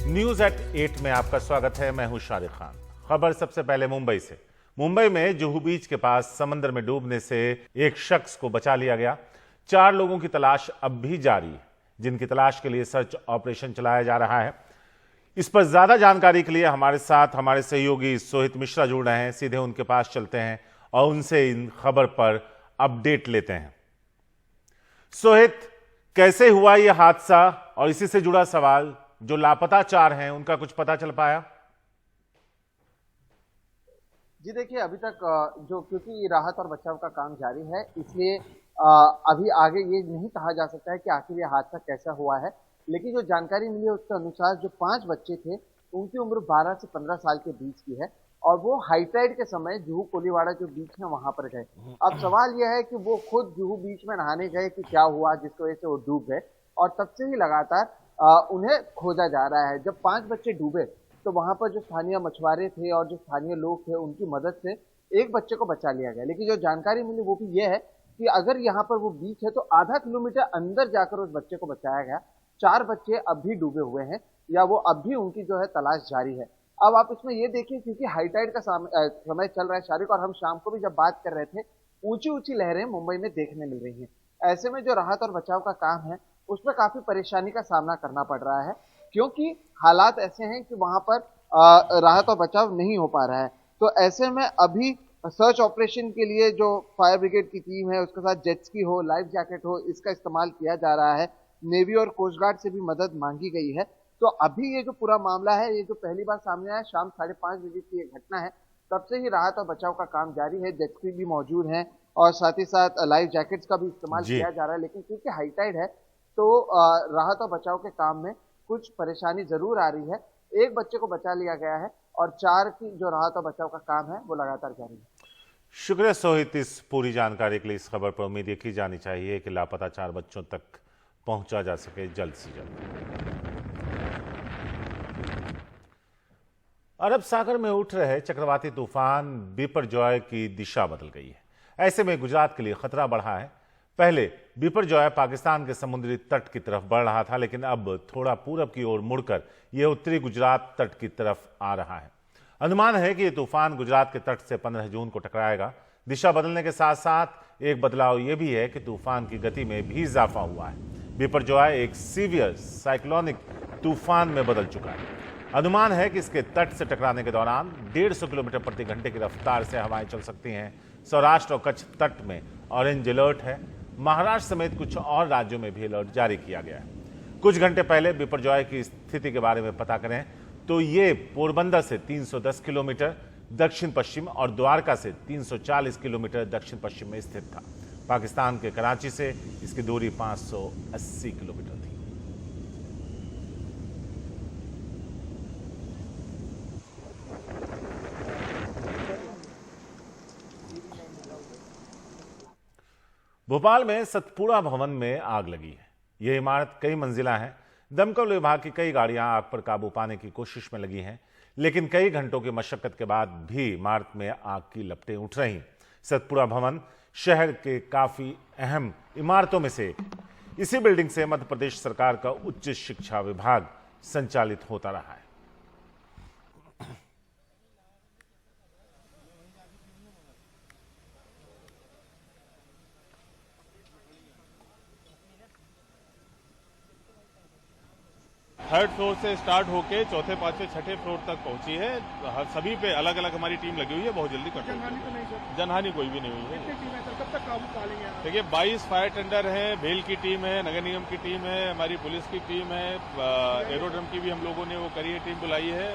News at 8 में आपका स्वागत है। मैं हूं शारिक खान। खबर सबसे पहले मुंबई से। मुंबई में जुहू बीच के पास समंदर में डूबने से एक शख्स को बचा लिया गया। 4 लोगों की तलाश अब भी जारी है, जिनकी तलाश के लिए सर्च ऑपरेशन चलाया जा रहा है। इस पर ज्यादा जानकारी के लिए हमारे साथ हमारे सहयोगी सोहित मिश्रा जुड़ रहे हैं। सीधे उनके पास चलते हैं और उनसे इन खबर पर अपडेट लेते हैं। सोहित, कैसे हुआ यह हादसा और इसी से जुड़ा सवाल, जो लापता 4 हैं उनका कुछ पता चल पाया? जी देखिए, अभी तक क्योंकि राहत और बचाव का काम जारी है, इसलिए अभी आगे ये नहीं कहा जा सकता है कि आखिर ये हादसा कैसा हुआ है। लेकिन जो जानकारी मिली है उसके अनुसार जो 5 बच्चे थे उनकी उम्र 12 से 15 साल के बीच की है और वो हाई टाइड के समय जुहू कोलीवाड़ा जो बीच है वहां पर गए। अब सवाल यह है कि वो खुद जुहू बीच में नहाने गए कि क्या हुआ जिसकी वजह से वो डूब गए, और तब से ही लगातार उन्हें खोजा जा रहा है। जब 5 बच्चे डूबे तो वहां पर जो स्थानीय मछुआरे थे और जो स्थानीय लोग थे उनकी मदद से एक बच्चे को बचा लिया गया। लेकिन जो जानकारी मिली वो भी ये है कि अगर यहाँ पर वो बीच है तो आधा किलोमीटर अंदर जाकर उस बच्चे को बचाया गया। 4 बच्चे अब भी डूबे हुए हैं या वो अब भी उनकी जो है तलाश जारी है। अब आप इसमें ये देखिए, क्योंकि हाईटाइड का समय चल रहा है शारिक, और हम शाम को भी जब बात कर रहे थे, ऊंची ऊंची लहरें मुंबई में देखने मिल रही हैं। ऐसे में जो राहत और बचाव का काम है उसमें काफी परेशानी का सामना करना पड़ रहा है, क्योंकि हालात ऐसे हैं कि वहां पर राहत और बचाव नहीं हो पा रहा है। तो ऐसे में अभी सर्च ऑपरेशन के लिए जो फायर ब्रिगेड की टीम है उसके साथ जेटस्की हो, लाइफ जैकेट हो, इसका इस्तेमाल किया जा रहा है। नेवी और कोस्ट गार्ड से भी मदद मांगी गई है। तो अभी ये जो पूरा मामला है, ये जो पहली बार सामने आया, शाम 5:30 बजे की ये घटना है, तब से ही राहत और बचाव का काम जारी है। जेटस्की भी मौजूद है और साथ ही साथ लाइफ जैकेट्स का भी इस्तेमाल किया जा रहा है। लेकिन क्योंकि हाईटाइड है तो राहत और बचाव के काम में कुछ परेशानी जरूर आ रही है। एक बच्चे को बचा लिया गया है और 4 की जो राहत और बचाव का काम है वो लगातार जारी है। शुक्रिया सोहित इस पूरी जानकारी के लिए। इस खबर पर उम्मीद की जानी चाहिए कि लापता 4 बच्चों तक पहुंचा जा सके जल्द से जल्द। अरब सागर में उठ रहे चक्रवाती तूफान बिपरजॉय की दिशा बदल गई है। ऐसे में गुजरात के लिए खतरा बढ़ा है। पहले बिपरजॉय पाकिस्तान के समुद्री तट की तरफ बढ़ रहा था, लेकिन अब थोड़ा पूरब की ओर मुड़कर यह उत्तरी गुजरात तट की तरफ आ रहा है। अनुमान है कि यह तूफान गुजरात के तट से 15 जून को टकराएगा। दिशा बदलने के साथ साथ एक बदलाव यह भी है कि तूफान की गति में भी इजाफा हुआ है। बिपरजॉय एक सीवियर साइक्लोनिक तूफान में बदल चुका है। अनुमान है कि इसके तट से टकराने के दौरान 150 किलोमीटर प्रति घंटे की रफ्तार से हवाएं चल सकती हैं। सौराष्ट्र और कच्छ तट में ऑरेंज अलर्ट है। महाराष्ट्र समेत कुछ और राज्यों में भी अलर्ट जारी किया गया है। कुछ घंटे पहले बिपरजॉय की स्थिति के बारे में पता करें तो ये पोरबंदर से 310 किलोमीटर दक्षिण पश्चिम और द्वारका से 340 किलोमीटर दक्षिण पश्चिम में स्थित था। पाकिस्तान के कराची से इसकी दूरी 580 किलोमीटर थी। भोपाल में सतपुड़ा भवन में आग लगी है। यह इमारत कई मंजिला है। दमकल विभाग की कई गाड़ियां आग पर काबू पाने की कोशिश में लगी हैं, लेकिन कई घंटों की मशक्कत के बाद भी इमारत में आग की लपटें उठ रही। सतपुड़ा भवन शहर के काफी अहम इमारतों में से एक। इसी बिल्डिंग से मध्य प्रदेश सरकार का उच्च शिक्षा विभाग संचालित होता रहा है। थर्ड फ्लोर से स्टार्ट होके चौथे, पांचवें, छठे फ्लोर तक पहुंची है। सभी पे अलग अलग हमारी टीम लगी हुई है। बहुत जल्दी कंट्रोल। जनहानि कोई भी नहीं हुई है। कब तक काबू पा लेंगे? देखिए, 22 फायर टेंडर है, भेल की टीम है, नगर निगम की टीम है, हमारी पुलिस की टीम है, एरोड्रम की भी हम लोगों ने वो करी है, टीम बुलाई है।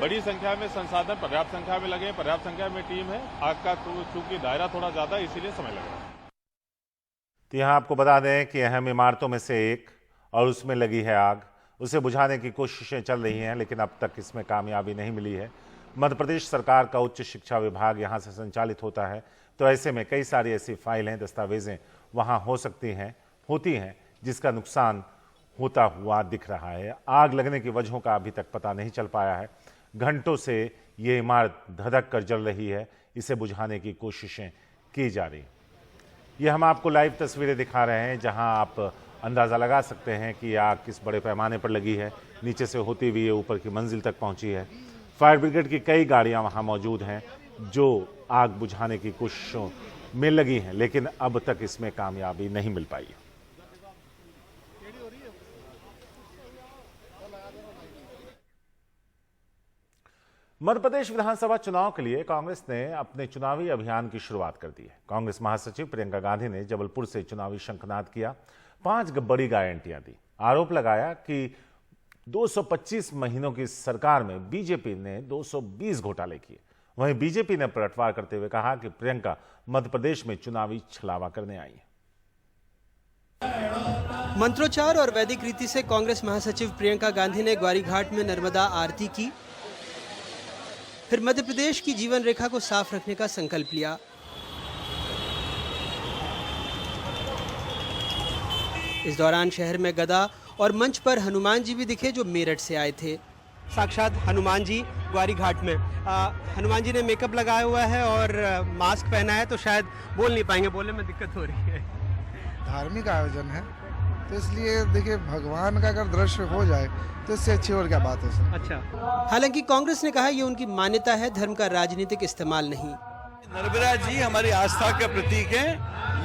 बड़ी संख्या में संसाधन पर्याप्त संख्या में लगे, पर्याप्त संख्या में टीम है। आग का चूंकि दायरा थोड़ा ज्यादा है इसीलिए समय लग रहा है। तो यहां आपको बता दें कि अहम इमारतों में से एक और उसमें लगी है आग। उसे बुझाने की कोशिशें चल रही हैं, लेकिन अब तक इसमें कामयाबी नहीं मिली है। मध्य प्रदेश सरकार का उच्च शिक्षा विभाग यहां से संचालित होता है, तो ऐसे में कई सारी ऐसी फाइलें, दस्तावेजें वहां होती हैं जिसका नुकसान होता हुआ दिख रहा है। आग लगने की वजहों का अभी तक पता नहीं चल पाया है। घंटों से ये इमारत धधक कर जल रही है। इसे बुझाने की कोशिशें की जा रही। ये हम आपको लाइव तस्वीरें दिखा रहे हैं, जहां आप अंदाज़ा लगा सकते हैं कि आग किस बड़े पैमाने पर लगी है। नीचे से होती हुई ये ऊपर की मंजिल तक पहुंची है। फायर ब्रिगेड की कई गाड़ियां वहां मौजूद हैं जो आग बुझाने की कोशिशों में लगी हैं, लेकिन अब तक इसमें कामयाबी नहीं मिल पाई। मध्य प्रदेश विधानसभा चुनाव के लिए कांग्रेस ने अपने चुनावी अभियान की शुरुआत कर दी है। कांग्रेस महासचिव प्रियंका गांधी ने जबलपुर से चुनावी शंखनाद किया, 5 बड़ी गारंटियां दी। आरोप लगाया कि 225 महीनों की सरकार में बीजेपी ने 220 घोटाले किए। वहीं बीजेपी ने पलटवार करते हुए कहा कि प्रियंका मध्य प्रदेश में चुनावी छलावा करने आई है। मंत्रोच्चार और वैदिक रीति से कांग्रेस महासचिव प्रियंका गांधी ने ग्वारीघाट में नर्मदा आरती की, फिर मध्य प्रदेश की जीवन रेखा को साफ रखने का संकल्प लिया। इस दौरान शहर में गदा और मंच पर हनुमान जी भी दिखे जो मेरठ से आए थे। साक्षात हनुमान जी ग्वारीघाट में। हनुमान जी ने मेकअप लगाया हुआ है और मास्क पहना है, तो शायद बोल नहीं पाएंगे, बोलने में दिक्कत हो रही है। धार्मिक आयोजन है तो इसलिए देखिए, भगवान का अगर दृश्य हो जाए तो इससे अच्छी और क्या बात है सर। अच्छा, हालांकि कांग्रेस ने कहा ये उनकी मान्यता है, धर्म का राजनीतिक इस्तेमाल नहीं। नर्मदा जी हमारी आस्था का प्रतीक है,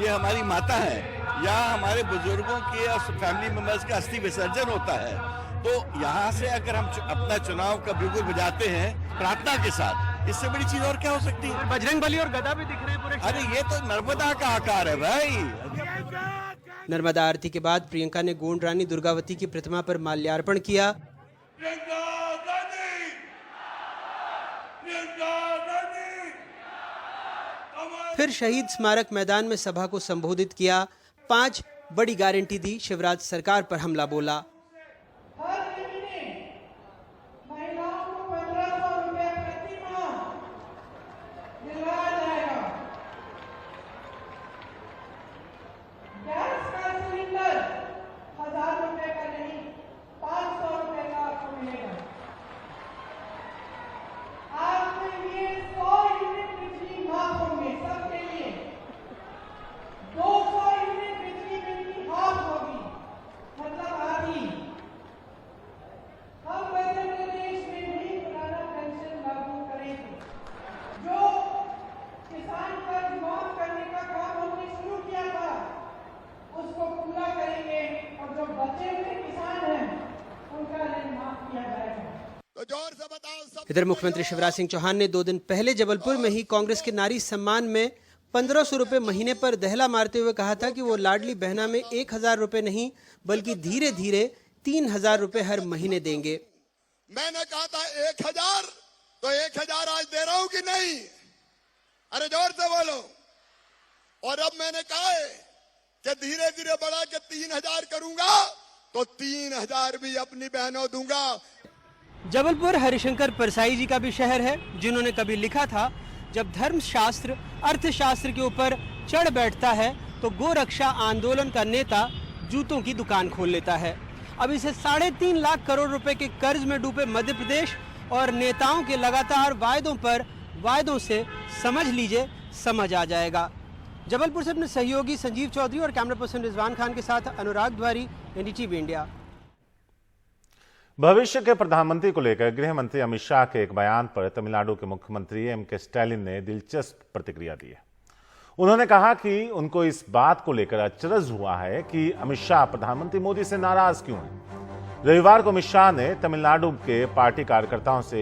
ये हमारी माता है। यहाँ हमारे बुजुर्गों के फैमिली मेंबर्स का अस्थि विसर्जन होता है, तो यहाँ से अगर हम अपना चुनाव का बिगुल बजाते हैं प्रार्थना के साथ, इससे बड़ी चीज और क्या हो सकती है। बजरंगबली और गदा भी दिख रहे हैं पूरे। अरे ये तो नर्मदा का आकार है भाई। नर्मदा आरती के बाद प्रियंका ने गोंड रानी दुर्गावती की प्रतिमा पर माल्यार्पण किया। फिर शहीद स्मारक मैदान में सभा को संबोधित किया। 5 बड़ी गारंटी दी, शिवराज सरकार पर हमला बोला। इधर मुख्यमंत्री शिवराज सिंह चौहान ने 2 दिन पहले जबलपुर में ही कांग्रेस के नारी सम्मान में 1500 रुपए महीने पर दहला मारते हुए कहा था कि वो लाडली बहना में 1000 रुपए नहीं बल्कि धीरे धीरे 3000 रुपए हर महीने देंगे। मैंने कहा था 1000, तो 1000 आज दे रहा हूं कि नहीं? अरे जोर से बोलो। और अब मैंने कहा है कि धीरे धीरे बढ़ा के 3000 करूंगा, तो 3000 भी अपनी बहनों दूंगा। जबलपुर हरिशंकर परसाई जी का भी शहर है, जिन्होंने कभी लिखा था, जब धर्मशास्त्र अर्थशास्त्र के ऊपर चढ़ बैठता है तो गोरक्षा आंदोलन का नेता जूतों की दुकान खोल लेता है। अब इसे 3.5 लाख करोड़ रुपए के कर्ज में डूबे मध्य प्रदेश और नेताओं के लगातार वायदों से समझ लीजिए समझ आ जाएगा। जबलपुर से अपने सहयोगी संजीव चौधरी और कैमरा पर्सन रिजवान खान के साथ अनुराग द्वारी, एनडीटीवी इंडिया। भविष्य के प्रधानमंत्री को लेकर गृह मंत्री अमित शाह के एक बयान पर तमिलनाडु के मुख्यमंत्री एम.के. स्टालिन ने दिलचस्प प्रतिक्रिया दी है। उन्होंने कहा कि उनको इस बात को लेकर अचरज हुआ है कि अमित शाह प्रधानमंत्री मोदी से नाराज क्यों हैं। रविवार को अमित शाह ने तमिलनाडु के पार्टी कार्यकर्ताओं से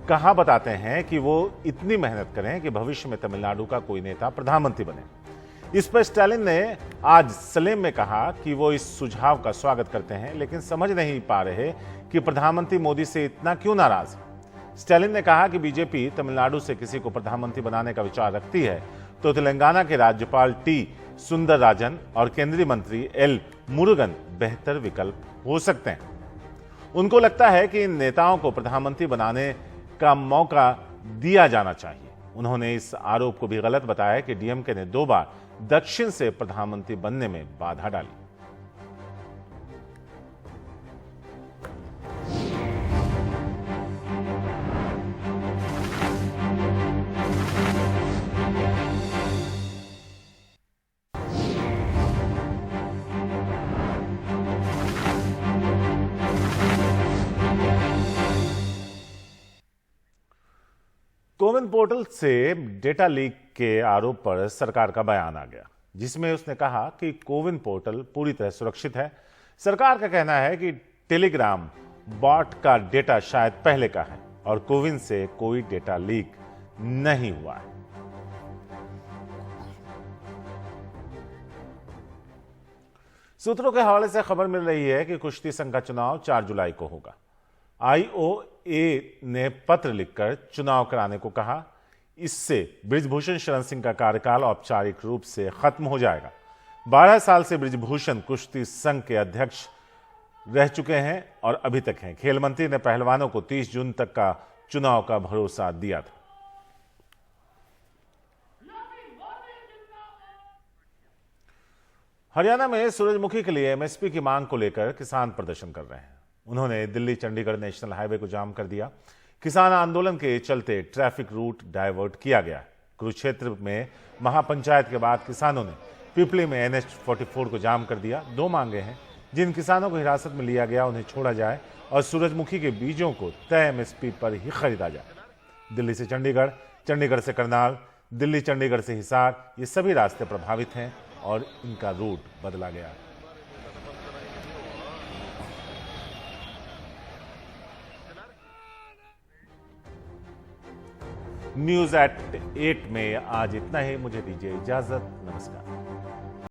कहा बताते हैं कि वो इतनी मेहनत करें कि भविष्य में तमिलनाडु का कोई नेता प्रधानमंत्री बने। इस पर स्टालिन ने आज सलेम में कहा कि वो इस सुझाव का स्वागत करते हैं, लेकिन समझ नहीं पा रहे कि प्रधानमंत्री मोदी से इतना क्यों नाराज है। स्टालिन ने कहा कि बीजेपी तमिलनाडु से किसी को प्रधानमंत्री बनाने का विचार रखती है तो तेलंगाना के राज्यपाल टी सुंदरराजन और केंद्रीय मंत्री एल मुरुगन बेहतर विकल्प हो सकते हैं। उनको लगता है कि इन नेताओं को प्रधानमंत्री बनाने का मौका दिया जाना चाहिए। उन्होंने इस आरोप को भी गलत बताया कि डीएमके ने 2 बार दक्षिण से प्रधानमंत्री बनने में बाधा डाली। कोविन पोर्टल से डेटा लीक के आरोप पर सरकार का बयान आ गया, जिसमें उसने कहा कि कोविन पोर्टल पूरी तरह सुरक्षित है। सरकार का कहना है कि टेलीग्राम बॉट का डेटा शायद पहले का है और कोविन से कोई डेटा लीक नहीं हुआ है। सूत्रों के हवाले से खबर मिल रही है कि कुश्ती संघ का चुनाव 4 जुलाई को होगा। IOA ने पत्र लिखकर चुनाव कराने को कहा। इससे बृजभूषण शरण सिंह का कार्यकाल औपचारिक रूप से खत्म हो जाएगा। 12 साल से बृजभूषण कुश्ती संघ के अध्यक्ष रह चुके हैं और अभी तक हैं। खेल मंत्री ने पहलवानों को 30 जून तक का चुनाव का भरोसा दिया था। हरियाणा में सूरजमुखी के लिए MSP की मांग को लेकर किसान प्रदर्शन कर रहे हैं। उन्होंने दिल्ली चंडीगढ़ नेशनल हाईवे को जाम कर दिया। किसान आंदोलन के चलते ट्रैफिक रूट डायवर्ट किया गया। कुरुक्षेत्र में महापंचायत के बाद किसानों ने पिपली में NH44 को जाम कर दिया। 2 मांगे हैं। जिन किसानों को हिरासत में लिया गया उन्हें छोड़ा जाए और सूरजमुखी के बीजों को तय MSP पर ही खरीदा जाए। दिल्ली से चंडीगढ़, चंडीगढ़ से करनाल, दिल्ली चंडीगढ़ से हिसार, ये सभी रास्ते प्रभावित हैं और इनका रूट बदला गया है। न्यूज़ एट 8 में आज इतना ही। मुझे दीजिए इजाजत। नमस्कार।